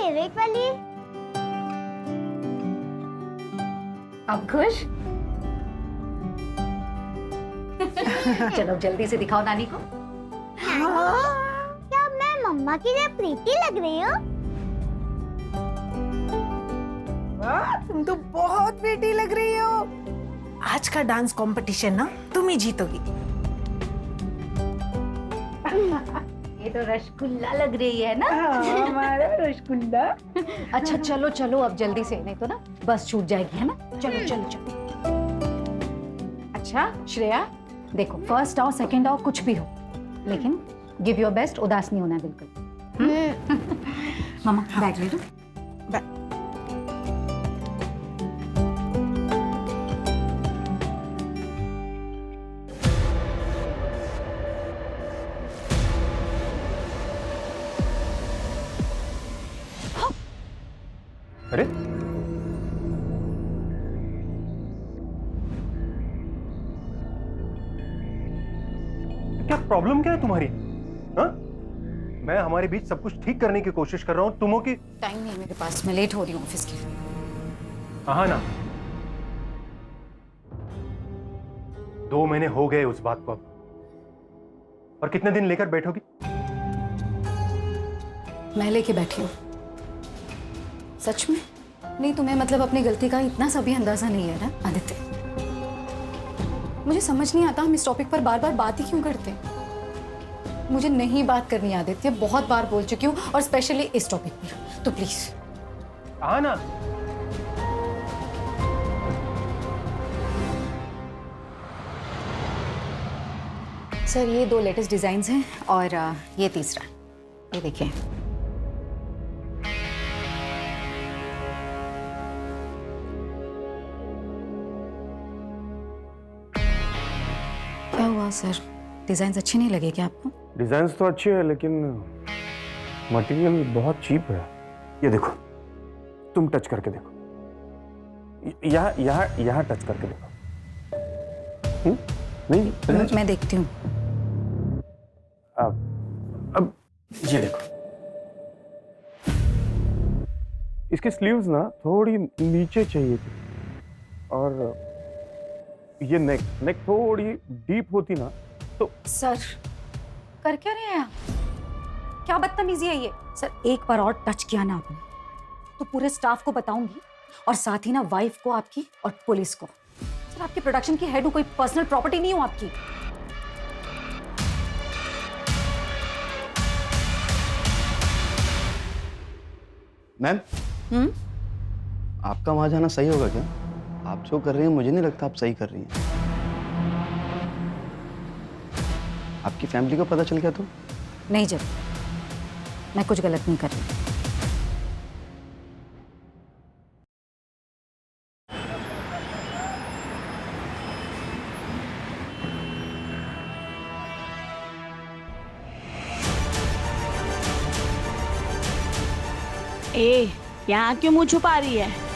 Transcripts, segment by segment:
Favourite वाली। अब खुश? चलो जल्दी से दिखाओ नानी को। क्या मैं मम्मा की तरह प्रीति लग रही हूँ? वाह, तुम तो बहुत प्रीटी लग रही हो। आज का डांस कंपटीशन ना तुम ही जीतोगी। ये तो रसगुल्ला लग रही है ना? हमारा रसगुल्ला। अच्छा चलो चलो अब जल्दी से, नहीं तो ना बस छूट जाएगी, है ना? चलो चलो चलो। अच्छा श्रेया, देखो फर्स्ट आओ सेकंड आओ कुछ भी हो, लेकिन गिव योर बेस्ट, उदास नहीं होना है बिल्कुल। मामा बैग ले लो। अरे क्या प्रॉब्लम क्या है तुम्हारी? हाँ? मैं हमारे बीच सब कुछ ठीक करने की कोशिश कर रहा हूँ, तुम हो कि टाइम नहीं है मेरे पास, मैं लेट हो रही हूँ ऑफिस के लिए। हाँ ना, 2 महीने हो गए उस बात को अब, और कितने दिन लेकर बैठोगी? मैं लेके बैठी हूँ। सच में? नहीं तुम्हें मतलब अपनी गलती का इतना सा भी अंदाजा नहीं है ना आदित्य? मुझे समझ नहीं आता हम इस टॉपिक पर बार बार बात ही क्यों करते हैं। मुझे नहीं बात करनी आदित्य, बहुत बार बोल चुकी हूँ, और स्पेशली इस टॉपिक पर, तो प्लीज। हाँ ना, सर ये 2 लेटेस्ट डिजाइन्स हैं और ये तीसरा, ये देखिए। क्या हुआ सर, डिजाइन्स अच्छे नहीं लगे क्या आपको? डिजाइन्स तो अच्छी है लेकिन मटेरियल बहुत चीप है। ये देखो, तुम टच करके देखो, यहाँ यहाँ यहाँ टच करके देखो। नहीं मैं देखती हूँ। अब ये देखो, इसकी स्लीव्स ना थोड़ी नीचे चाहिए थी, और ये नेक थोड़ी डीप होती ना तो। सर कर क्या रहे हैं आप? क्या बदतमीजी है ये? सर एक बार और टच किया ना आपने तो पूरे स्टाफ को बताऊंगी, और साथ ही ना वाइफ को आपकी और पुलिस को। सर आपकी प्रोडक्शन की हेड हूं, कोई पर्सनल प्रॉपर्टी नहीं हूं आपकी। मैम, आपका वहां जाना सही होगा क्या? आप जो कर रही हैं मुझे नहीं लगता आप सही कर रही हैं। आपकी फैमिली को पता चल गया तो? नहीं, जब मैं कुछ गलत नहीं कर रही। ए, यहाँ क्यों मुंह छुपा रही है?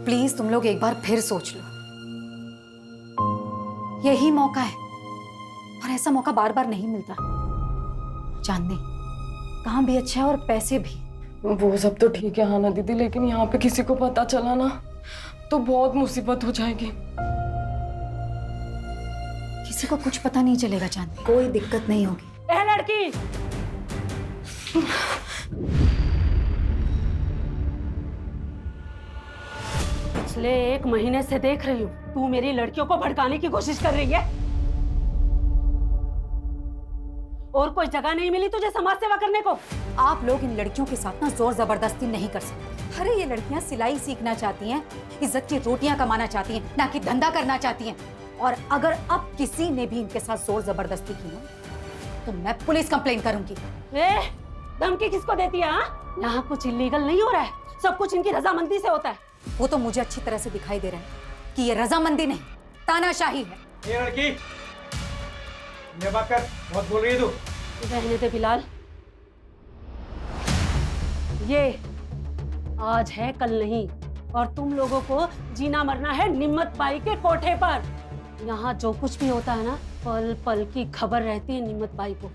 प्लीज तुम लोग एक बार फिर सोच लो, यही मौका है, और ऐसा मौका बार बार नहीं मिलता। चांदनी काम भी अच्छा है और पैसे भी। वो सब तो ठीक है हाँ ना दीदी, लेकिन यहाँ पे किसी को पता चला ना तो बहुत मुसीबत हो जाएगी। किसी को कुछ पता नहीं चलेगा चांदनी, कोई दिक्कत नहीं होगी। ए लड़की, पिछले 1 महीने से देख रही हूँ तू मेरी लड़कियों को भड़काने की कोशिश कर रही है, और कोई जगह नहीं मिली तुझे समाज सेवा करने को। आप लोग इन लड़कियों के साथ ना जोर जबरदस्ती नहीं कर सकते। अरे ये लड़कियां सिलाई सीखना चाहती हैं, इज्जत की रोटियां कमाना चाहती हैं, ना कि धंधा करना चाहती हैं। और अगर अब किसी ने भी इनके साथ जोर जबरदस्ती की ना तो मैं पुलिस कंप्लेन करूंगी। धमकी किसको देती है? यहाँ कुछ इलीगल नहीं हो रहा है, सब कुछ इनकी रजामंदी से होता है। वो तो मुझे अच्छी तरह से दिखाई दे रहा है कि ये रजामंदी नहीं तानाशाही है। ये लड़की, ये बात कर, बहुत बोल रही है तू। रहने दे बिलाल, ये आज है कल नहीं, और तुम लोगों को जीना मरना है निम्मत बाई के कोठे पर। यहाँ जो कुछ भी होता है ना पल पल की खबर रहती है नीमत भाई को,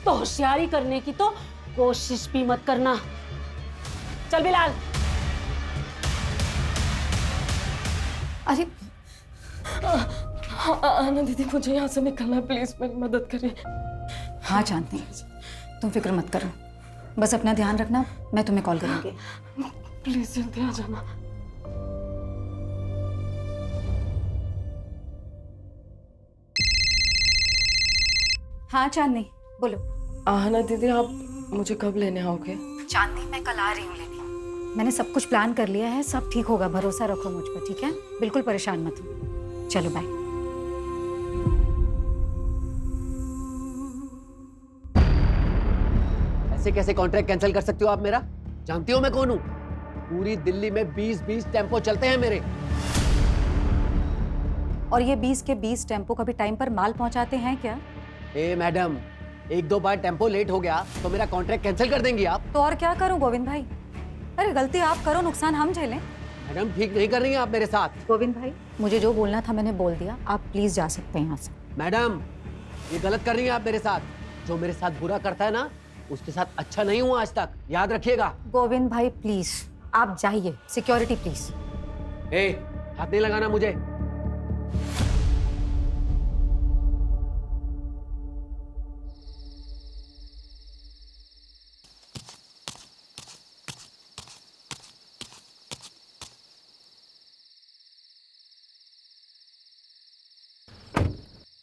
तो होशियारी करने की तो कोशिश भी मत करना। चल बिलाल। अरे आना दीदी, मुझे यहाँ से निकलना है, प्लीज मेरी मदद करिए। हाँ चांदनी, तुम फिक्र मत करो, बस अपना ध्यान रखना, मैं तुम्हें कॉल करूंगी। प्लीज जल्दी आ जाना। हाँ चांदनी बोलो। आना दीदी, आप मुझे कब लेने आओगे? चांदनी मैं कल आ रही हूँ लेने। मैंने सब कुछ प्लान कर लिया है, सब ठीक होगा, भरोसा रखो मुझ पर, ठीक है? बिल्कुल परेशान मत हो। चलो बाय। ऐसे कैसे कॉन्ट्रैक्ट कैंसिल कर सकती हो आप मेरा? जानती हो मैं कौन हूँ? पूरी दिल्ली में 20-20 टेम्पो चलते हैं मेरे। और ये 20 के 20 टेम्पो कभी टाइम पर माल पहुंचाते हैं क्या? ए मैडम, 1-2 बार टेम्पो लेट हो गया तो मेरा कॉन्ट्रैक्ट कैंसिल कर देंगी आप? तो और क्या करूं गोविंद भाई? अरे गलती आप करो, नुकसान हम झेलें। मैडम ठीक नहीं कर रही हैं आप मेरे साथ। गोविंद भाई, मुझे जो बोलना था मैंने बोल दिया, आप प्लीज जा सकते हैं यहाँ से। मैडम, ये गलत कर रही हैं आप मेरे साथ। जो मेरे साथ बुरा करता है ना, उसके साथ अच्छा नहीं हुआ आज तक, याद रखिएगा। गोविंद भाई प्लीज आप जाइए, सिक्योरिटी प्लीज। ए, हाथ नहीं लगाना मुझे।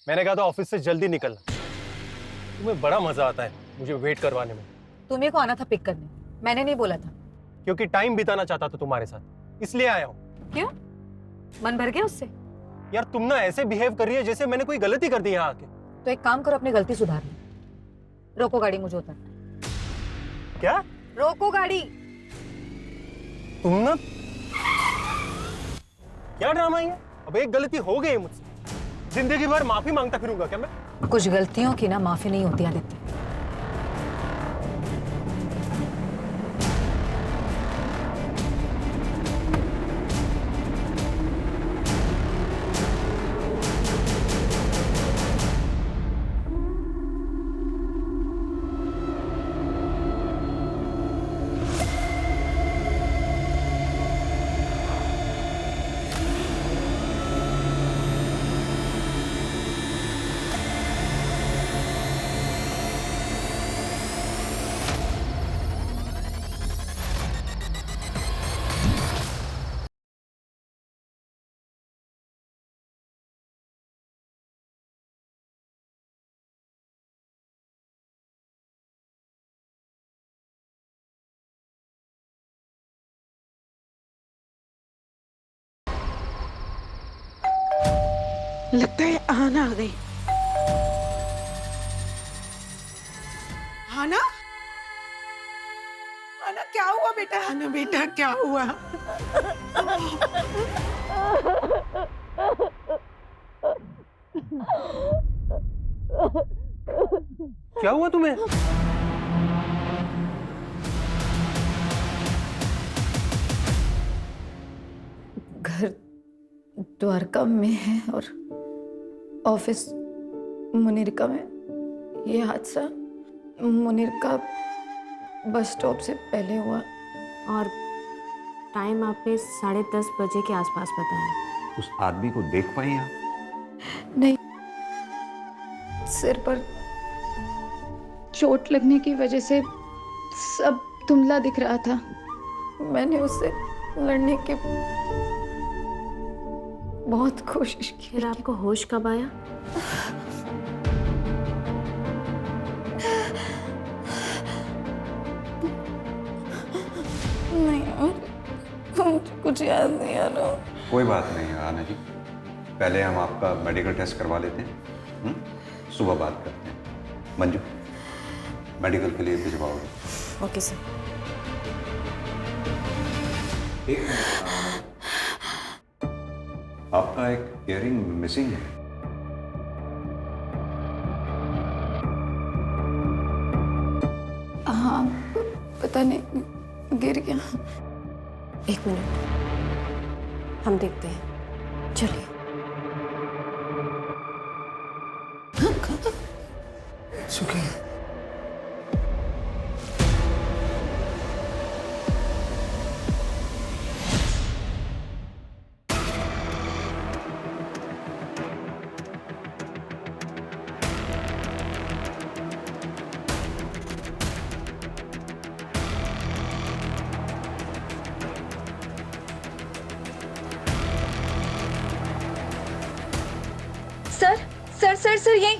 मैंने कहा था ऑफिस से जल्दी निकलना। तुम्हें बड़ा मजा आता है मुझे वेट करवाने में। तुम्हें को आना था पिक करने, मैंने नहीं बोला था। क्योंकि टाइम बिताना चाहता था तुम्हारे साथ, इसलिए आया हूँ। क्यों? मन भर गया उससे? यार तुम ना ऐसे बिहेव कर रही है जैसे मैंने कोई गलती कर दी यहाँ आके। तो एक काम करो, अपनी गलती सुधार लो। रोको गाड़ी, मुझे उतरना। क्या? रोको गाड़ी। तुम ना क्या ड्रामा है? अब एक गलती हो गई मुझसे, जिंदगी भर माफी मांगता फिरूंगा क्या मैं? कुछ गलतियों की ना माफी नहीं होती आदित्य। लगता है आना आ गई। आना, आना क्या हुआ बेटा? आना बेटा क्या हुआ? क्या हुआ तुम्हें? घर द्वारका में है और ऑफिस मुनीरका में। ये हादसा मुनीरका बस स्टॉप से पहले हुआ और टाइम आपने 10:30 बजे के आसपास बताया। उस आदमी को देख पाई आप? नहीं, सिर पर चोट लगने की वजह से सब धुंधला दिख रहा था। मैंने उससे लड़ने की बहुत कोशिश की। फिर आपको होश कब आया? नहीं, मुझे कुछ याद नहीं आ रहा। कोई बात नहीं आना जी, पहले हम आपका मेडिकल टेस्ट करवा लेते हैं, सुबह बात करते हैं। मंजू, मेडिकल के लिए भिजवाओगे? Okay sir. आपका एक इयररिंग मिसिंग है। हाँ, पता नहीं गिर गया। 1 मिनट, हम देखते हैं। चलिए। सुखी। सर सर सर सर यही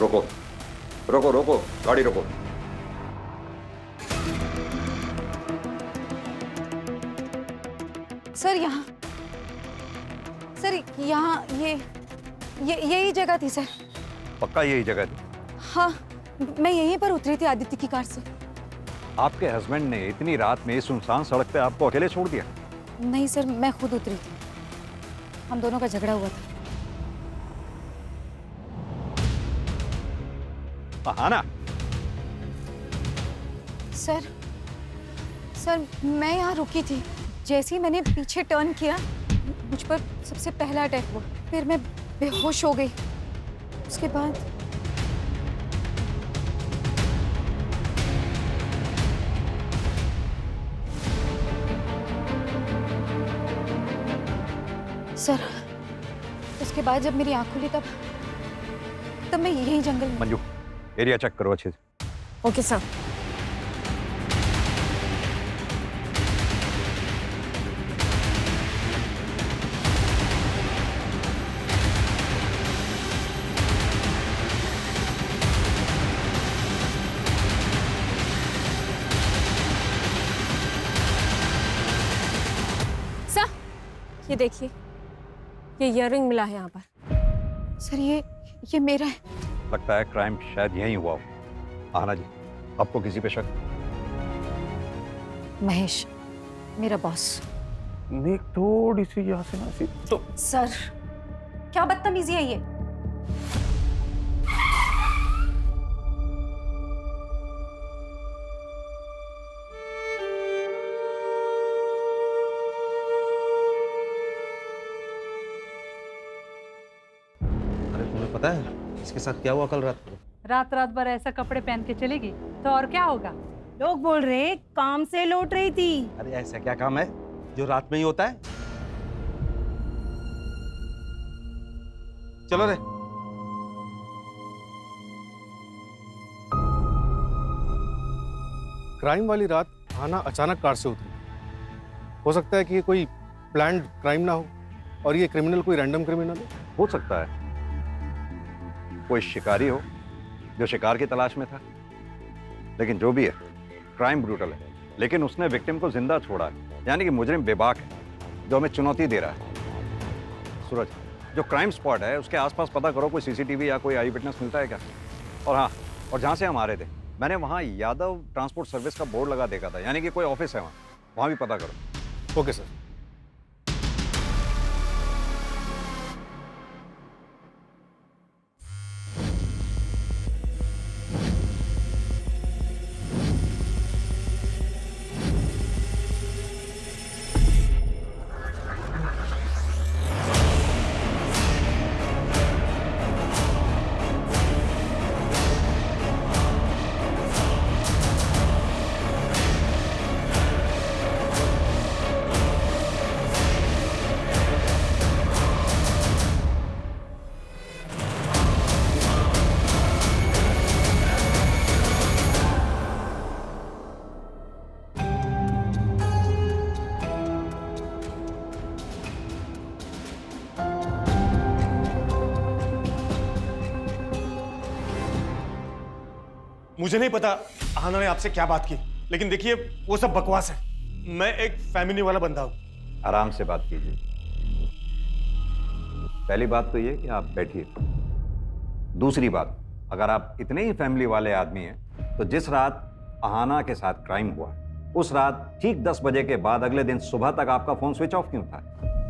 रोको रोको रोको, गाड़ी रोको। सर यहाँ, सर यहाँ यही जगह थी सर। पक्का यही जगह थी? हाँ, मैं यहीं पर उतरी थी आदित्य की कार से। आपके हस्बैंड ने इतनी रात में इस सुनसान सड़क पे आपको अकेले छोड़ दिया? नहीं सर, मैं खुद उतरी थी, हम दोनों का झगड़ा हुआ था। आना। सर मैं यहाँ रुकी थी, जैसे ही मैंने पीछे टर्न किया मुझ पर सबसे पहला अटैक हुआ, फिर मैं बेहोश हो गई। उसके बाद सर, उसके बाद जब मेरी आँख खुली तब मैं यही जंगल में। मंजू, एरिया चेक करो अच्छे से। Okay sir. सर ये देखिए, ये इयररिंग मिला है यहाँ पर। सर ये मेरा है। लगता है क्राइम शायद यहीं हुआ हो। आना जी, आपको किसी पे शक? महेश, मेरा बॉस। नेक थोड़ी सी यहाँ से ना सी तो। सर क्या बदतमीजी है ये? अरे तुम्हें पता है इसके साथ क्या हुआ कल रात को? रात भर ऐसा कपड़े पहन के चलेगी तो और क्या होगा? लोग बोल रहे काम से लौट रही थी। अरे ऐसा क्या काम है जो रात में ही होता है? चलो रे। क्राइम वाली रात आना अचानक कार से उतरी। हो सकता है कि ये कोई प्लान्ड क्राइम ना हो और ये क्रिमिनल कोई रैंडम क्रिमिनल हो सकता है कोई शिकारी हो जो शिकार की तलाश में था। लेकिन जो भी है, क्राइम ब्रूटल है, लेकिन उसने विक्टिम को जिंदा छोड़ा है, यानी कि मुजरिम बेबाक है जो हमें चुनौती दे रहा है। सूरज, जो क्राइम स्पॉट है उसके आसपास पता करो, कोई सीसीटीवी या कोई आई विटनेस मिलता है क्या? और हाँ, और जहाँ से हम आ रहे थे मैंने वहाँ यादव ट्रांसपोर्ट सर्विस का बोर्ड लगा देखा था, यानी कि कोई ऑफिस है वहाँ भी पता करो। Okay sir. मुझे नहीं पता आना ने आपसे क्या बात की, लेकिन देखिए वो सब बकवास है। मैं एक फैमिली वाला बंदा हूं। आराम से बात कीजिए। पहली बात तो ये कि आप बैठिए। दूसरी बात, अगर आप इतने ही फैमिली वाले आदमी हैं तो जिस रात अहाना के साथ क्राइम हुआ उस रात ठीक 10 बजे के बाद अगले दिन सुबह तक आपका फोन स्विच ऑफ क्यों था?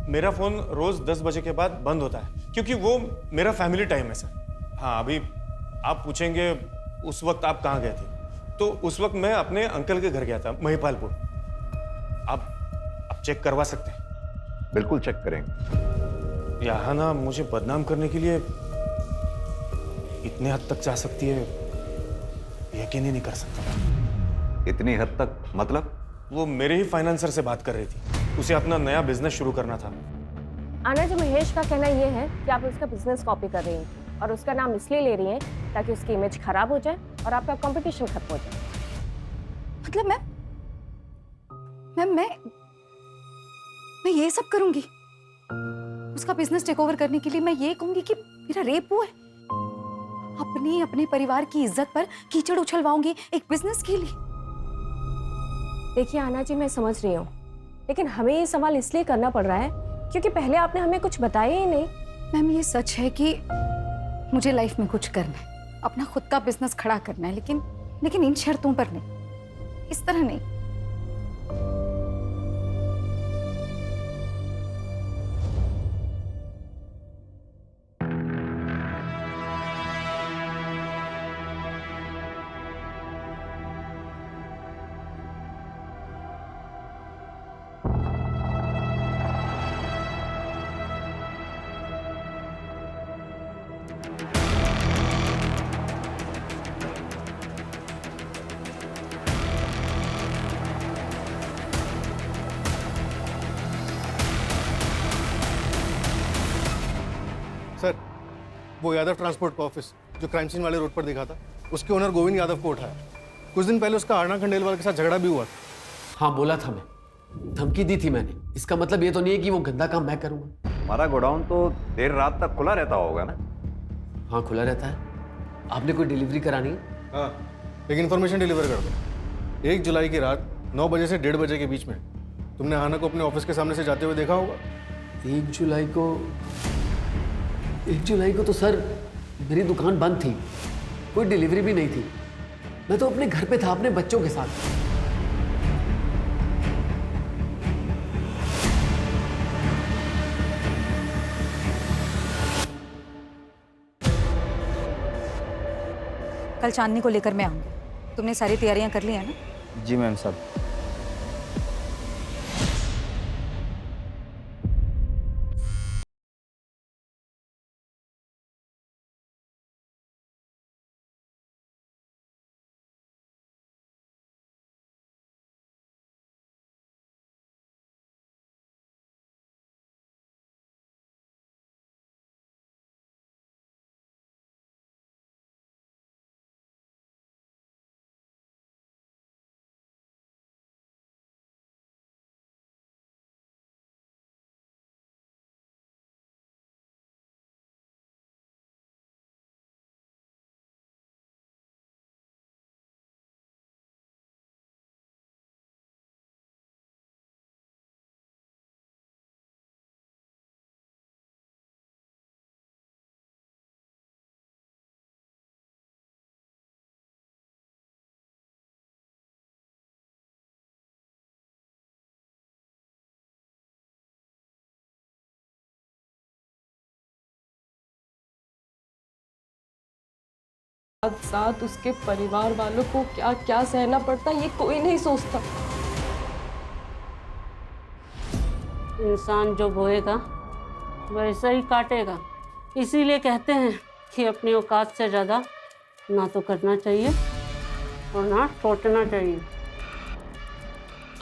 मेरा फोन रोज 10 बजे के बाद बंद होता है क्योंकि वो मेरा फैमिली टाइम है सर। हाँ, अभी आप पूछेंगे उस वक्त आप कहाँ गए थे, तो उस वक्त मैं अपने अंकल के घर गया था महिपालपुर। आप चेक करवा सकते हैं? बिल्कुल चेक करेंगे। यहाँ ना मुझे बदनाम करने के लिए इतने हद तक जा सकती है, यकीन ही नहीं कर सकता। इतनी हद तक मतलब? वो मेरे ही फाइनेंसर से बात कर रही थी, उसे अपना नया बिजनेस शुरू करना था। आना जी, महेश का कहना ये है कि आप उसका बिजनेस कॉपी कर रही हैं और उसका नाम इसलिए ले रही हैं ताकि उसकी इमेज खराब हो जाए और आपका कंपटीशन खत्म हो जाए। मतलब मैं ये सब करूंगी उसका बिजनेस टेक ओवर करने के लिए? मैं ये कहूंगी कि मेरा रेप हुआ है? अपने परिवार की इज्जत पर कीचड़ उछलवाऊंगी एक बिजनेस के लिए? देखिए आना जी, मैं समझ रही हूँ, लेकिन हमें ये सवाल इसलिए करना पड़ रहा है क्योंकि पहले आपने हमें कुछ बताया ही नहीं। मैम, ये सच है कि मुझे लाइफ में कुछ करना है, अपना खुद का बिजनेस खड़ा करना है, लेकिन इन शर्तों पर नहीं, इस तरह नहीं। सर, वो यादव ट्रांसपोर्ट का ऑफिस जो क्राइम सीन वाले रोड पर दिखा था, उसके ओनर गोविंद यादव को उठाया। कुछ दिन पहले उसका आरना खंडेलवाल के साथ झगड़ा भी हुआ था। हाँ बोला था, मैं धमकी दी थी मैंने। इसका मतलब ये तो नहीं है कि वो गंदा काम मैं करूंगा। हमारा गोडाउन तो देर रात तक खुला रहता होगा ना? हाँ खुला रहता है। आपने कोई डिलीवरी करानी है? हाँ, एक इन्फॉर्मेशन डिलीवर कर दो। 1 जुलाई की रात 9 बजे से 1:30 बजे के बीच में तुमने आना को अपने ऑफिस के सामने से जाते हुए देखा होगा। 1 जुलाई को तो सर मेरी दुकान बंद थी, कोई डिलीवरी भी नहीं थी। मैं तो अपने घर पे था अपने बच्चों के साथ। कल चांदनी को लेकर मैं आऊंगी। तुमने सारी तैयारियां कर ली है ना? जी मैम साहब। साथ उसके परिवार वालों को क्या क्या सहना पड़ता ये कोई नहीं सोचता। इंसान जो बोएगा वैसा ही काटेगा। इसीलिए कहते हैं कि अपनी औकात से ज़्यादा ना तो करना चाहिए और ना सोचना चाहिए।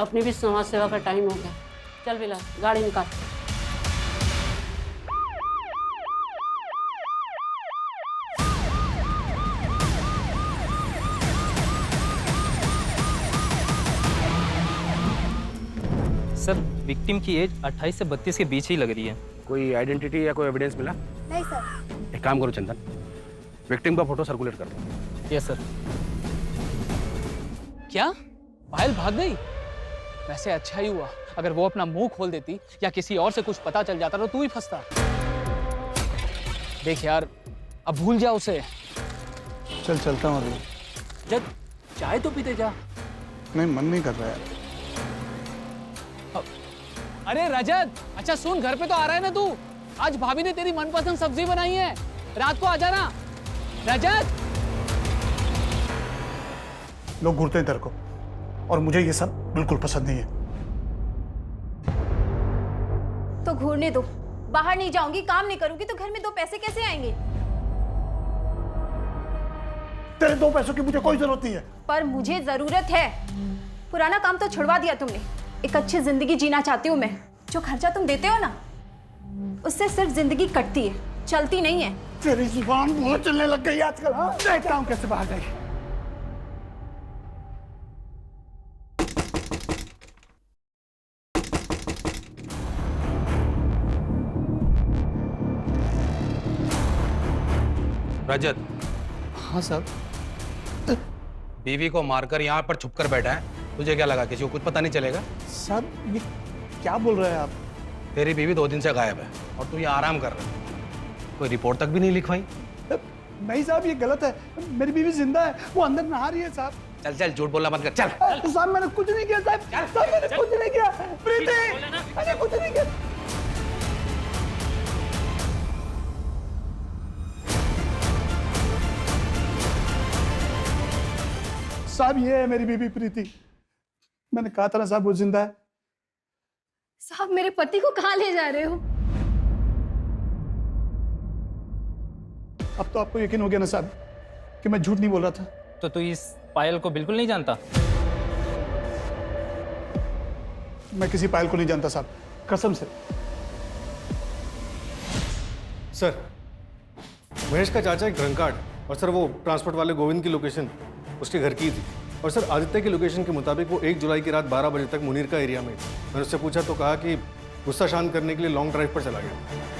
अपनी भी समाज सेवा का टाइम हो गया। चल बिला, गाड़ी निकाल। सर, विक्टिम की एज 28 से 32 के बीच ही लग रही है। कोई आइडेंटिटी या कोई एविडेंस मिला? नहीं सर। एक काम करो चंदन, विक्टिम का फोटो सर्कुलेट कर दो। Yes sir. क्या पायल भाग गई? वैसे अच्छा ही हुआ, अगर वो अपना मुंह खोल देती या किसी और से कुछ पता चल जाता तो तू ही फंसता। देख यार, अब भूल जा उसे। चल चलता हूँ अभी। जब चाय तो पीते जा। नहीं, मन नहीं कर रहा है। अरे रजत, अच्छा सुन, घर पे तो आ रहा है ना तू? आज भाभी ने तेरी मनपसंद सब्जी बनाई है, रात को आ जाना। रजत, लोग घूरते हैं तेरे को और मुझे ये सब बिल्कुल पसंद नहीं है। तो घूरने दो, बाहर नहीं जाऊंगी, काम नहीं करूंगी तो घर में 2 पैसे कैसे आएंगे? तेरे 2 पैसों की मुझे कोई जरूरत नहीं है। पर मुझे जरूरत है। पुराना काम तो छुड़वा दिया तुमने। एक अच्छी जिंदगी जीना चाहती हूँ मैं। जो खर्चा तुम देते हो ना, उससे सिर्फ जिंदगी कटती है, चलती नहीं है। तेरी जुबान बहुत चलने लग गई आजकल। हाँ, देखता हूँ कैसे बाहर गई। रजत। हाँ साहब। बीवी को मारकर यहाँ पर छुपकर बैठा है, तुझे क्या लगा किसी को कुछ पता नहीं चलेगा? साहब ये क्या बोल रहे हैं आप? तेरी बीवी 2 दिन से गायब है और तू यहाँ आराम कर रहा है। कोई रिपोर्ट तक भी नहीं लिखवाई? नहीं साहब, ये गलत है। मेरी बीवी जिंदा है, वो अंदर नहा रही है साहब। चल चल, झूठ बोलना बंद कर, चल। साहब मैंने कुछ नहीं किया साहब। साहब मैंने कुछ नहीं किया। प्रीति, मैंने कुछ नहीं किया। साहब ये है मेरी बीबी प्रीति। मैंने कहा था ना साहब वो जिंदा है। साहब मेरे पति को कहाँ ले जा रहे हो? अब तो आपको यकीन हो गया ना साहब कि मैं झूठ नहीं बोल रहा था। तो तू इस पायल को बिल्कुल नहीं जानता? मैं किसी पायल को नहीं जानता साहब, कसम से। सर, महेश का चाचा एक ड्रंकार्ड, और सर वो ट्रांसपोर्ट वाले गोविंद की लोकेशन उसके घर की थी। और सर आदित्य की लोकेशन के मुताबिक वो 1 जुलाई की रात 12 बजे तक मुनीर का एरिया में थी। मैंने उससे पूछा तो कहा कि गुस्सा शांत करने के लिए लॉन्ग ड्राइव पर चला गया।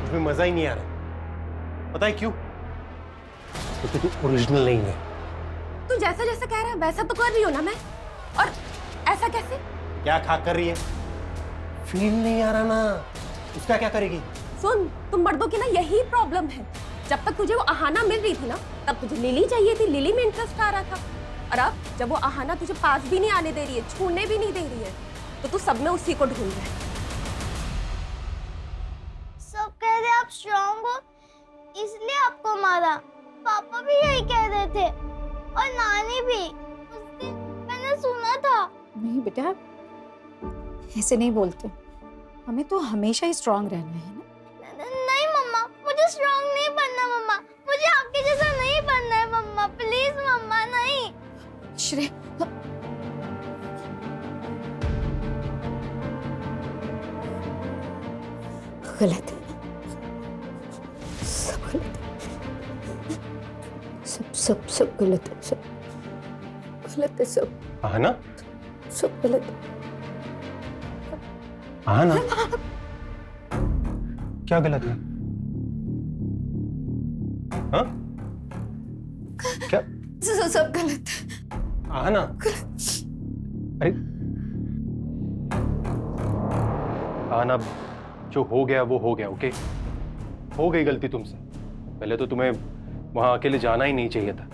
उसमें मजा ही नहीं आ रहा। पता है क्यों? क्योंकि तू ओरिजिनल नहीं है। तू जैसा जैसा कह रहा है वैसा तो कर रही हो ना मैं। और ऐसा कैसे? क्या खा कर रही है? फील नहीं आ रहा ना, उसका क्या करेगी? सुन, तुम मर्दों की ना यही प्रॉब्लम है। जब तक तुझे वो आहाना मिल रही थी ना, तब तुझे लिली चाहिए थी, लिली में इंटरेस्ट आ रहा था। और अब जब वो आहाना तुझे पास भी नहीं आने दे रही है, छूने भी नहीं दे रही है, तो तू सब में उसी को ढूंढ रहा है। सब कह रहे आप स्ट्रॉन्ग हो, इसलिए आपको मारा। पापा भी यही कह रहे थे और नानी भी। उस दिन मैंने सुना था। नहीं बेटा, ऐसे नहीं बोलते। हमें तो हमेशा ही स्ट्रांग रहना है ना। नहीं मम्मा, मुझे स्ट्रॉन्ग नहीं बनना मम्मा। मुझे आपके जैसा नहीं बनना है मम्मा। प्लीज मम्मा, नहीं। श्रेय, गलत है, सब गलत है, सब गलत है, सब गलत है, सब। हाँ ना? सब गलत है। हाँ ना? क्या गलत है? हाँ? क्या? सब गलत है। हाँ ना? अरे हाँ ना, जो हो गया वो हो गया। ओके, हो गई गलती तुमसे। पहले तो तुम्हें वहां अकेले जाना ही नहीं चाहिए था।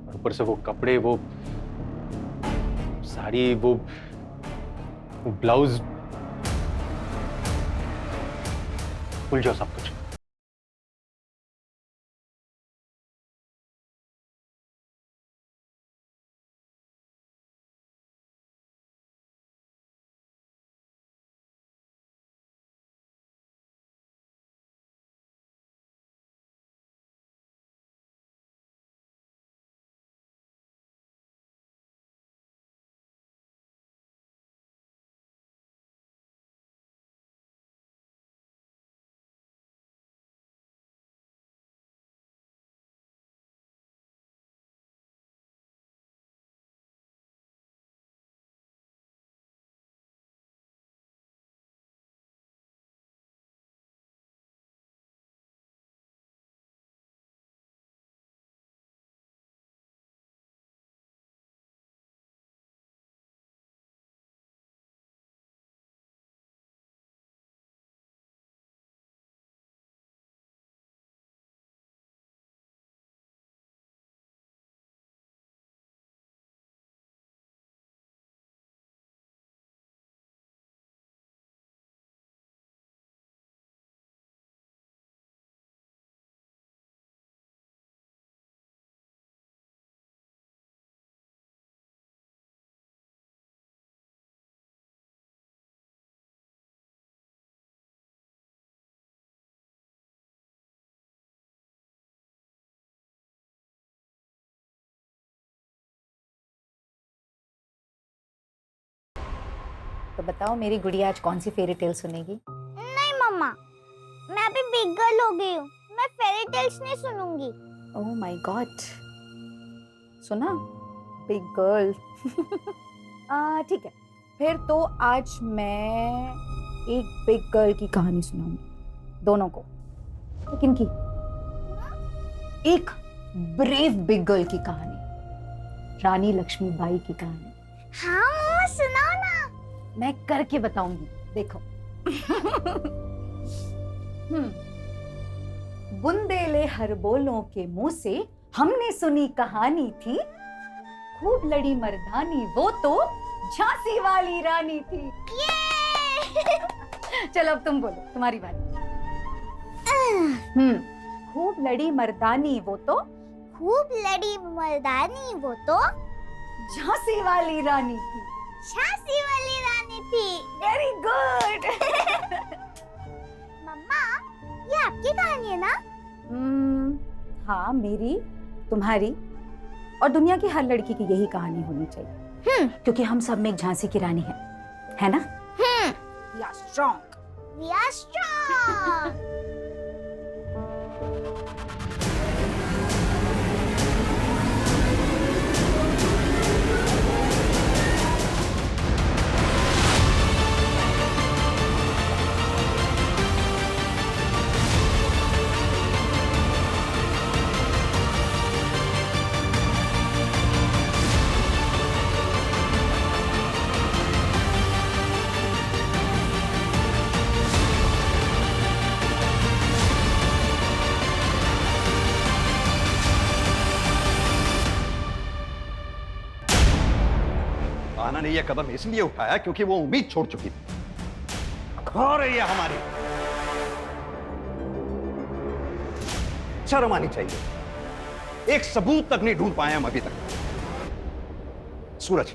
और ऊपर से वो कपड़े, वो साड़ी, वो ब्लाउज, भूल जाओ सब कुछ। तो बताओ मेरी गुड़िया आज कौन सी फेरी टेल सुनेगी? नहीं मम्मा, मैं अभी बिग गर्ल हो गई हूँ, मैं फेरी टेल्स नहीं सुनूंगी। ओह माय गॉड, सुना बिग गर्ल। ठीक है, फिर तो आज मैं एक बिग गर्ल की कहानी सुनाऊंगी दोनों को। लेकिन की एक ब्रेव बिग गर्ल की कहानी, रानी लक्ष्मीबाई की कहानी। हाँ मम्मा सुनाओ ना। मैं करके बताऊंगी, देखो। बुंदेले हरबोलों के मुंह से हमने सुनी कहानी थी, खूब लड़ी मर्दानी वो तो झांसी वाली रानी थी। चलो अब तुम बोलो, तुम्हारी बारी। खूब लड़ी मर्दानी वो तो, खूब लड़ी मर्दानी वो तो झांसी वाली रानी थी। झांसी वाली रानी थी। Very good. मम्मा, ये आपकी कहानी है ना? हाँ, मेरी, तुम्हारी और दुनिया की हर लड़की की यही कहानी होनी चाहिए। क्योंकि हम सब में एक झांसी की रानी है ना? We are strong. We are strong. आना ने यह कदम इसलिए उठाया क्योंकि वो उम्मीद छोड़ चुकी थी। खा रही है हमारी, शर्म आनी चाहिए। एक सबूत तक नहीं ढूंढ पाए हम अभी तक। सूरज,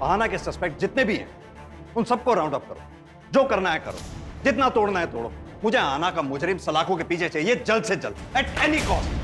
आना के सस्पेक्ट जितने भी हैं उन सबको राउंड अप करो, जो करना है करो, जितना तोड़ना है तोड़ो। मुझे आना का मुजरिम सलाखों के पीछे चाहिए, जल्द से जल्द, एट एनी कॉस्ट।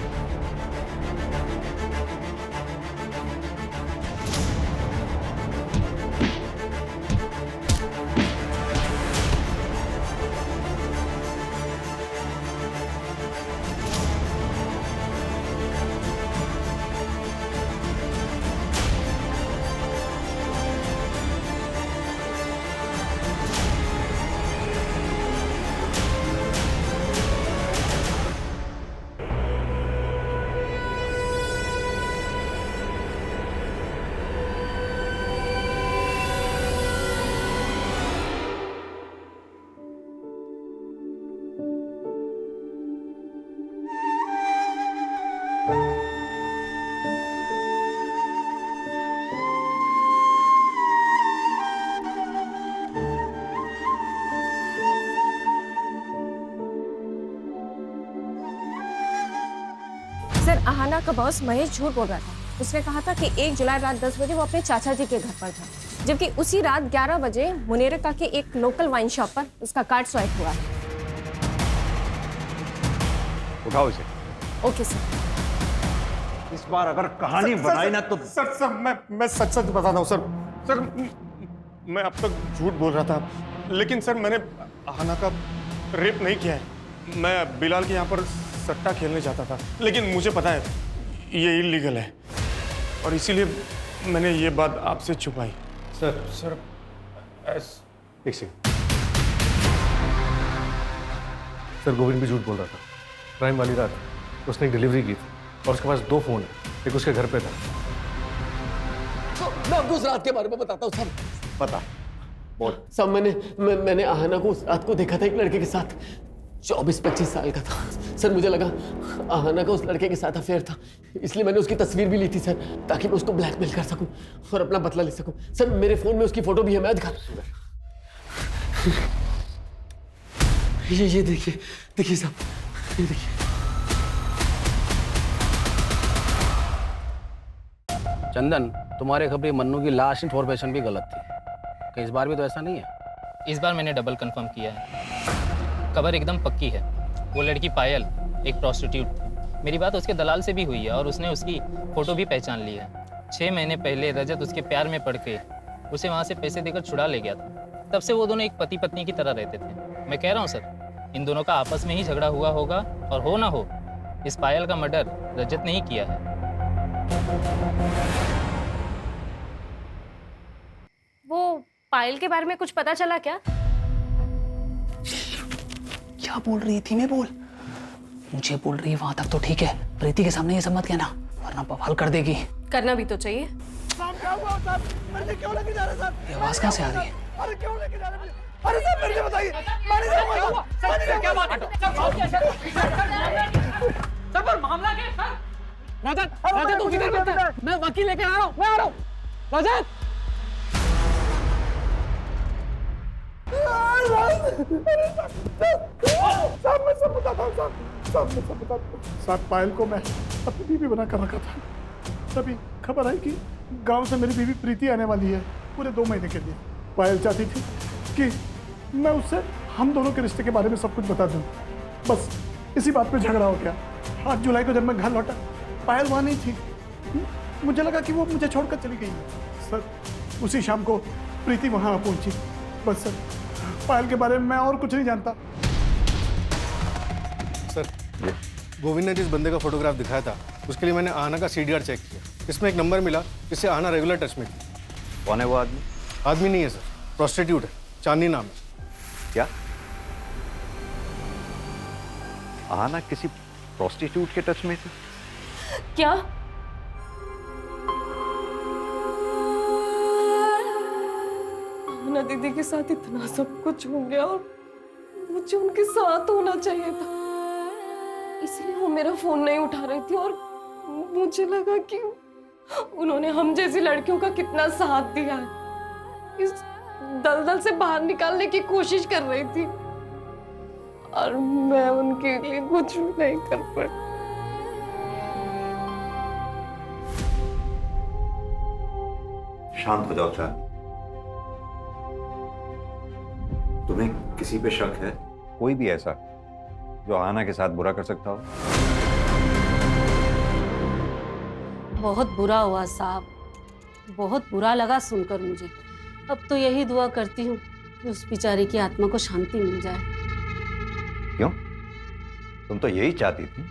आहाना का बॉस महेश झूठ बोल रहा था। उसने कहा था कि 1 जुलाई रात 10 बजे वो अपने चाचा जी के घर पर था, जबकि उसी रात 11 बजे मुनेरिका के एक लोकल वाइन शॉप पर उसका कार्ड स्वाइप हुआ है। उठाओ इसे। Okay sir. इस बार अगर कहानी बनाई ना तो सर मैं सच बताता हूँ सर मैं अब तक झूठ बोल रहा था, लेकिन सर मैंने आहाना का रेप नहीं किया है। मैं बिलाल के यहाँ पर सट्टा खेलने जाता था, लेकिन मुझे पता है ये इलीगल है और इसीलिए मैंने ये बात आपसे छुपाई। सर एक सेकंड। सर गोविंद भी झूठ बोल रहा था। क्राइम वाली रात उसने एक डिलीवरी की थी और उसके पास 2 फोन है, एक उसके घर पे था। तो मैं आपको उस रात के बारे में बताता हूँ सर। पता बोल। सब मैंने आहाना को उस रात को देखा था एक लड़के के साथ, 24-25 साल का था सर। मुझे लगा आहाना का उस लड़के के साथ अफेयर था, इसलिए मैंने उसकी तस्वीर भी ली थी सर, ताकि मैं उसको ब्लैकमेल कर सकूं और अपना बदला ले सकूं। सर मेरे फोन में उसकी फोटो भी है, मैं दिखा। ये देखिए साहब, ये देखिए। चंदन, तुम्हारे खबरी मन्नू की लाश इन्फॉर्मेशन भी गलत थी, कि इस बार भी तो ऐसा नहीं है? इस बार मैंने डबल कंफर्म किया है, खबर एकदम पक्की है। वो लड़की पायल एक प्रोस्टिट्यूट थी। मेरी बात उसके दलाल से भी हुई है और उसने उसकी फ़ोटो भी पहचान ली है। 6 महीने पहले रजत उसके प्यार में पड़ के उसे वहाँ से पैसे देकर छुड़ा ले गया था। तब से वो दोनों एक पति पत्नी की तरह रहते थे। मैं कह रहा हूँ सर, इन दोनों का आपस में ही झगड़ा हुआ होगा, और हो ना हो, इस पायल का मर्डर रजत ने ही किया है। वो पायल के बारे में कुछ पता चला क्या? क्या बोल रही थी? मैं बोल, मुझे बोल रही है वहां तक तो ठीक है, प्रीति के सामने ये सब मत कहना वरना बवाल कर देगी। करना भी तो चाहिए। क्या हुआ साहब? मेरे क्यों लेके जा रहे साहब? ये आवाज कहाँ से आ रही है? अरे क्यों लेके जा रहे हैं? अरे साहब मेरे को बताइए। क्या बात सर पर मामला क्या है सर? रजत, रजत तू किधर बैठा है? मैं वकील लेके आ रहा हूँ, मैं आ रहा हूँ। रजत, साहब मैं सब बताता हूँ साहब मैं सब बताता हूँ। साहब पायल को मैं अपनी बीवी बना कर रखा था, तभी खबर आई कि गांव से मेरी बीवी प्रीति आने वाली है पूरे 2 महीने के लिए। पायल चाहती थी कि मैं उससे हम दोनों के रिश्ते के बारे में सब कुछ बता दूं। बस इसी बात पे झगड़ा हो गया। 8 जुलाई को जब मैं घर लौटा, पायल वहाँ नहीं थी। मुझे लगा कि वो मुझे छोड़कर चली गई है। सर उसी शाम को प्रीति वहाँ पहुंची। बस सर पायल के बारे में मैं और कुछ नहीं जानता। सर गोविंद ने जिस बंदे का फोटोग्राफ दिखाया था उसके लिए मैंने आहना का CDR चेक किया। इसमें एक नंबर मिला जिससे आहना रेगुलर टच में थी। कौन है वो आदमी? आदमी नहीं है सर, प्रोस्टिट्यूट है, चांदनी नाम है। क्या आहना किसी प्रोस्टिट्यूट के टच में थी? क्या? आहना दीदी के साथ इतना सब कुछ हो गया और मुझे उनके साथ होना चाहिए था, इसलिए वो मेरा फोन नहीं उठा रही थी। और मुझे लगा कि उन्होंने हम जैसी लड़कियों का कितना साथ दिया है, इस दलदल से बाहर निकालने की कोशिश कर रही थी, और मैं उनके लिए कुछ भी नहीं कर पाई। शांत हो जाओ चांद। तुम्हें किसी पे शक है? कोई भी ऐसा जो आहना के साथ बुरा कर सकता हो? बहुत बुरा हुआ साहब, बहुत बुरा लगा सुनकर मुझे। अब तो यही दुआ करती हूँ कि उस बेचारी की आत्मा को शांति मिल जाए। क्यों? तुम तो यही चाहती थी।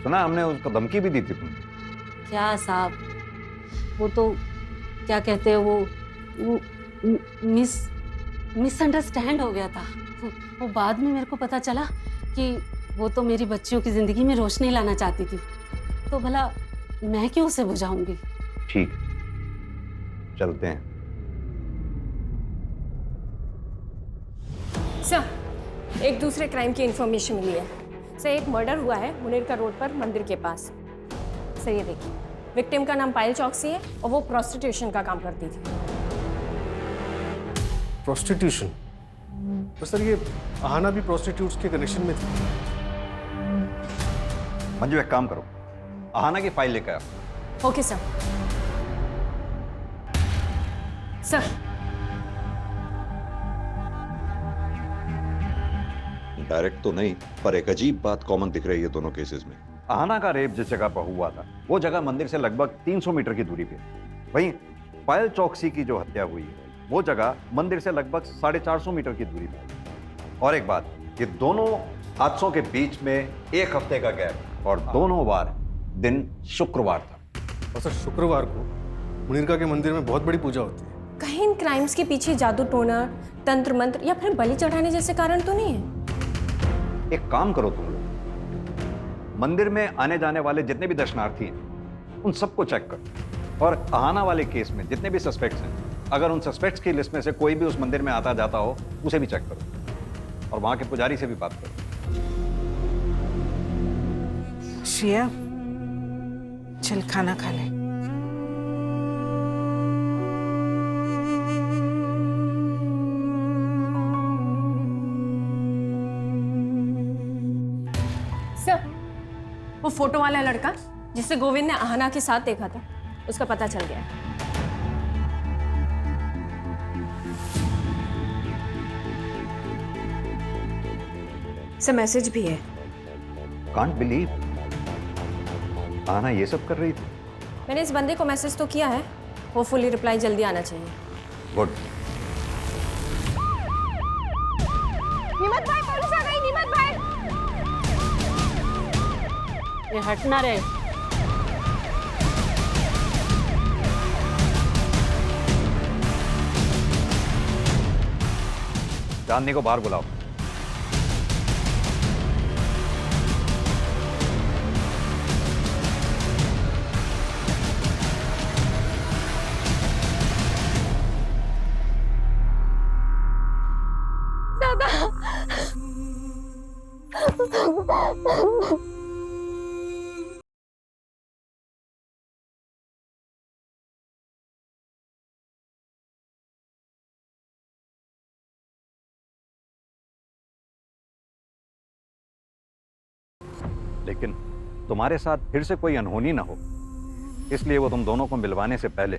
सुना हमने उसको धमकी भी दी थी तुमने। क्या साहब, वो तो क्या कहते हैं वो मिसअंडरस्टैंड हो गया था। वो बाद में मेरे को पता चला कि वो तो मेरी बच्चियों की जिंदगी में रोशनी लाना चाहती थी, तो भला मैं क्यों उसे बुझाऊंगी। ठीक, चलते हैं। सर एक दूसरे क्राइम की इंफॉर्मेशन मिली है। सर एक मर्डर हुआ है मुनीर का रोड पर मंदिर के पास। सर ये देखिए, विक्टिम का नाम पायल चौकसी है और वो प्रोस्टिट्यूशन का काम करती थी। प्रोस्टिट्यूशन? तो सर ये आहना भी प्रोस्टिट्यूट्स के कनेक्शन में थी। मंजू एक काम करो, आहना की फाइल लेकर आओ। Okay sir. सर डायरेक्ट तो नहीं, पर एक अजीब बात कॉमन दिख रही है दोनों केसेस में। आहना का रेप जिस जगह पर हुआ था वो जगह मंदिर से लगभग 300 मीटर की दूरी पे। वहीं पायल चौकसी की जो हत्या हुई है वो जगह मंदिर से लगभग 450 मीटर की दूरी पर। और एक बात, ये दोनों हादसों के बीच में 1 हफ्ते का गैप, और दोनों बार दिन शुक्रवार था। और सर शुक्रवार को मुनीरका के मंदिर में बहुत बड़ी पूजा होती है। कहीं इन क्राइम्स के पीछे जादू टोना, तंत्र मंत्र या फिर बलि चढ़ाने जैसे कारण तो नहीं है? एक काम करो तुम लोग, मंदिर में आने जाने वाले जितने भी दर्शनार्थी हैं उन सबको चेक करो, और आहना वाले केस में जितने भी सस्पेक्ट्स हैं, अगर उन सस्पेक्ट्स की लिस्ट में से कोई भी उस मंदिर में आता जाता हो उसे भी चेक करो, और वहां के पुजारी से भी बात करो। श्रेया चल खाना खा ले। सर वो फोटो वाला लड़का जिसे गोविंद ने आहना के साथ देखा था, उसका पता चल गया है। सर मैसेज भी है। कांट बिलीव आहना ये सब कर रही थी। मैंने इस बंदे को मैसेज तो किया है, होपफुली रिप्लाई जल्दी आना चाहिए। गुड। निमत भाई, पुलिस आ गई। निमत भाई, ये हटना रे। चांदनी को बाहर बुलाओ। लेकिन तुम्हारे साथ फिर से कोई अनहोनी ना हो, इसलिए वो तुम दोनों को मिलवाने से पहले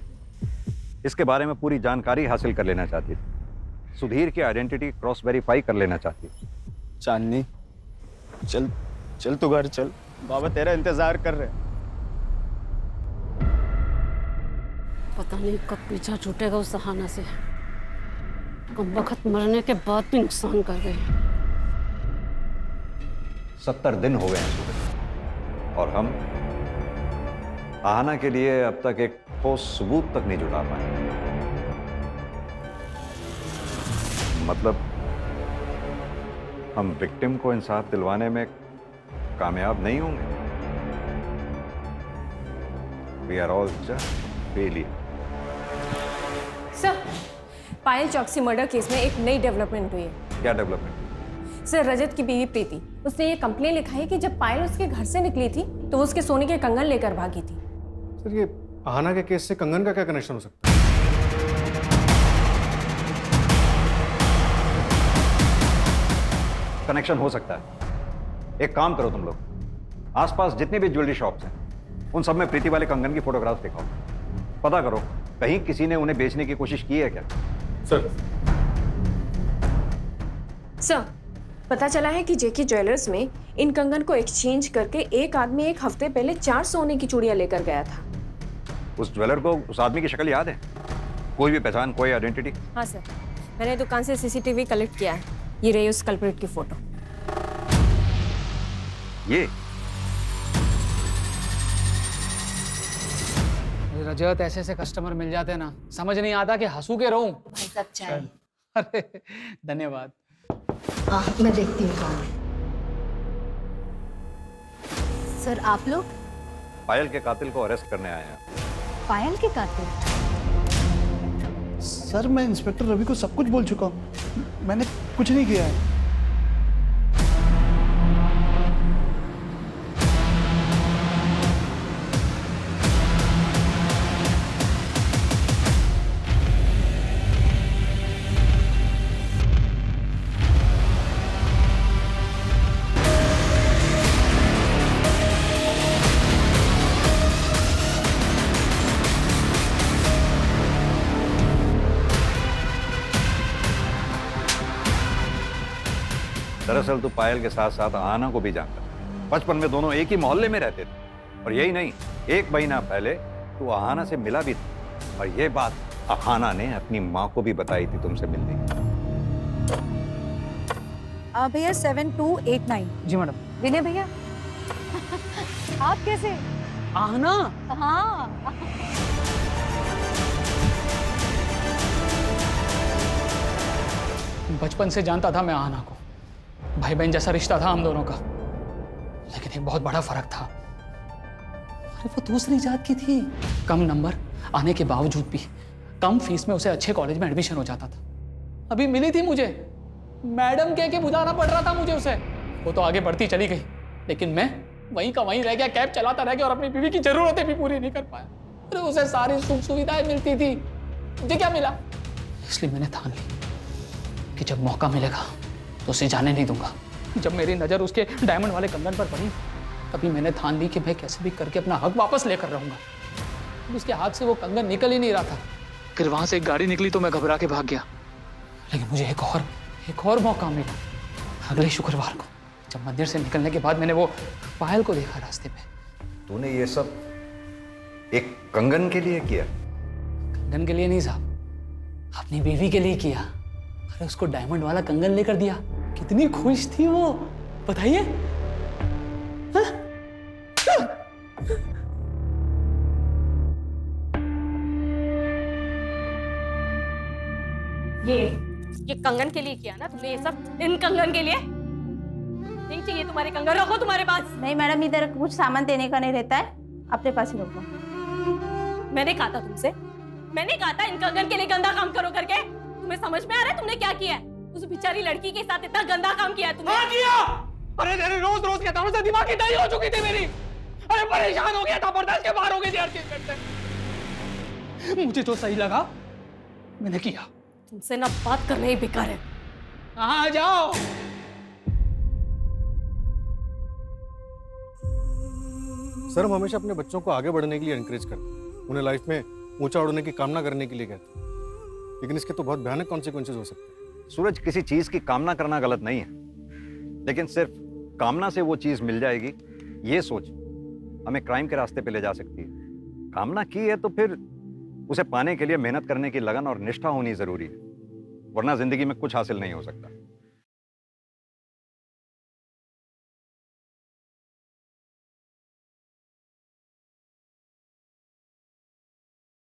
इसके बारे में पूरी जानकारी हासिल कर लेना चाहती थी। सुधीर की आइडेंटिटी क्रॉस वेरीफाई कर लेना चाहती थी। चांदनी, चल चल तू घर चल, बाबा तेरा इंतजार कर रहे हैं। पता नहीं कब पीछा छूटेगा उस सहाना से। कम वक्त मरने के बाद भी नुकसान कर गए। 70 दिन हो गए हैं सुबह, और हम आहना के लिए अब तक एक ठोस सबूत तक नहीं जुटा पाए। मतलब हम विक्टिम को इंसाफ दिलवाने में कामयाब नहीं होंगे। We are all just failure. Sir, Payal Chauksi murder case में एक नई डेवलपमेंट हुई है। क्या डेवलपमेंट? सर, रजत की बीवी प्रीति, उसने ये कंप्लेन लिखा है कि जब पायल उसके घर से निकली थी तो वो उसके सोने के कंगन लेकर भागी थी। सर, ये आहना के केस से कंगन का क्या कनेक्शन हो सकता है? कनेक्शन हो सकता है। एक काम करो तुम लोग, आसपास जितनी भी ज्वेलरी शॉप्स हैं उन सब में प्रीति वाले कंगन की फोटोग्राफ दिखाओ। पता करो कहीं किसी ने उन्हें बेचने की कोशिश की है क्या। सर, पता चला है कि जेके ज्वेलर्स में इन कंगन को एक्सचेंज करके एक आदमी एक हफ्ते पहले 4 सोने की चूड़ियां लेकर गया था। उस ज्वेलर को उस आदमी की शक्ल याद है? कोई भी पहचान, कोई आइडेंटिटी? हाँ सर, मैंने दुकान से सीसीटीवी कलेक्ट किया है। ये रही उस कल्प्रिट की फोटो। ये रजत, ऐसे ऐसे कस्टमर मिल जाते हैं ना, समझ नहीं आता कि हंसू के रहूं। अरे धन्यवाद। मैं देखती हूँ कौन है। सर, आप लोग? पायल के कातिल को अरेस्ट करने आए हैं। पायल के कातिल? सर, मैं इंस्पेक्टर रवि को सब कुछ बोल चुका हूँ। मैंने कुछ नहीं किया है। दरअसल तो पायल के साथ साथ आहना को भी जानता। बचपन में दोनों एक ही मोहल्ले में रहते थे। और यही नहीं, 1 महीना पहले तो आहना से मिला भी था। और ये बात आहना ने अपनी माँ को भी बताई थी तुमसे मिलने की। भैया 7289। जी मैडम। विनय भैया, आप कैसे? आहना? हाँ। बचपन से जानता था मैं आहना को, भाई बहन जैसा रिश्ता था हम दोनों का। लेकिन एक बहुत बड़ा फर्क था, अरे वो दूसरी जात की थी। कम नंबर आने के बावजूद भी कम फीस में उसे अच्छे कॉलेज में एडमिशन हो जाता था। अभी मिली थी मुझे, मैडम कह के बुलाना पड़ रहा था मुझे उसे। वो तो आगे बढ़ती चली गई, लेकिन मैं वहीं का वहीं रह गया, कैब चलाता रह गया और अपनी बीवी की जरूरतें भी पूरी नहीं कर पाया। अरे उसे सारी सुख सुविधाएं मिलती थी, मुझे क्या मिला? इसलिए मैंने ठान ली कि जब मौका मिलेगा तो उसे जाने नहीं दूंगा। जब मेरी नजर उसके डायमंड वाले कंगन पर पड़ी, तभी मैंने ठान ली कि मैं कैसे भी करके अपना हक वापस लेकर रहूंगा। उसके हाथ से वो कंगन निकल ही नहीं रहा था। फिर वहां से एक गाड़ी निकली तो मैं घबरा के भाग गया। लेकिन मुझे एक और मौका मिला अगले शुक्रवार को, जब मंदिर से निकलने के बाद मैंने वो पायल को देखा रास्ते पे। तूने ये सब एक कंगन के लिए किया? कंगन के लिए नहीं साहब, अपनी बीवी के लिए किया। अरे उसको डायमंड वाला कंगन लेकर दिया, कितनी खुश थी वो, बताइए। हाँ? ये कंगन के लिए किया ना तुमने ये सब? इन कंगन के लिए नहीं चाहिए तुम्हारे कंगन, रखो तुम्हारे पास। नहीं मैडम, इधर कुछ सामान देने का नहीं रहता है, अपने पास ही रखो। मैंने कहा था तुमसे, मैंने कहा था इन कंगन के लिए गंदा काम करो करके। तुम्हें समझ में आ रहा है तुमने क्या किया है? उस बेचारी लड़की के साथ इतना गंदा काम किया है तुमने। हाँ किया। अरे तेरे रोज रोज कहता हूँ, दिमाग की दही हो चुकी थी मेरी। अरे परेशान हो गया था, बर्दाश्त के बाहर हो गई थी हर चीज। मुझे जो सही लगा मैंने किया। तुमसे ना बात करना ही बेकार है। आ जाओ। सर, हम हमेशा अपने बच्चों को आगे बढ़ने के लिए एनकरेज करते हैं, उन्हें लाइफ में ऊंचा उड़ने की कामना करने के लिए कहते हैं, लेकिन इसके तो बहुत भयानक कॉन्सिक्वेंसेज हो सकते हैं। सूरज, किसी चीज की कामना करना गलत नहीं है, लेकिन सिर्फ कामना से वो चीज मिल जाएगी ये सोच हमें क्राइम के रास्ते पे ले जा सकती है। कामना की है तो फिर उसे पाने के लिए मेहनत करने की लगन और निष्ठा होनी जरूरी है, वरना जिंदगी में कुछ हासिल नहीं हो सकता।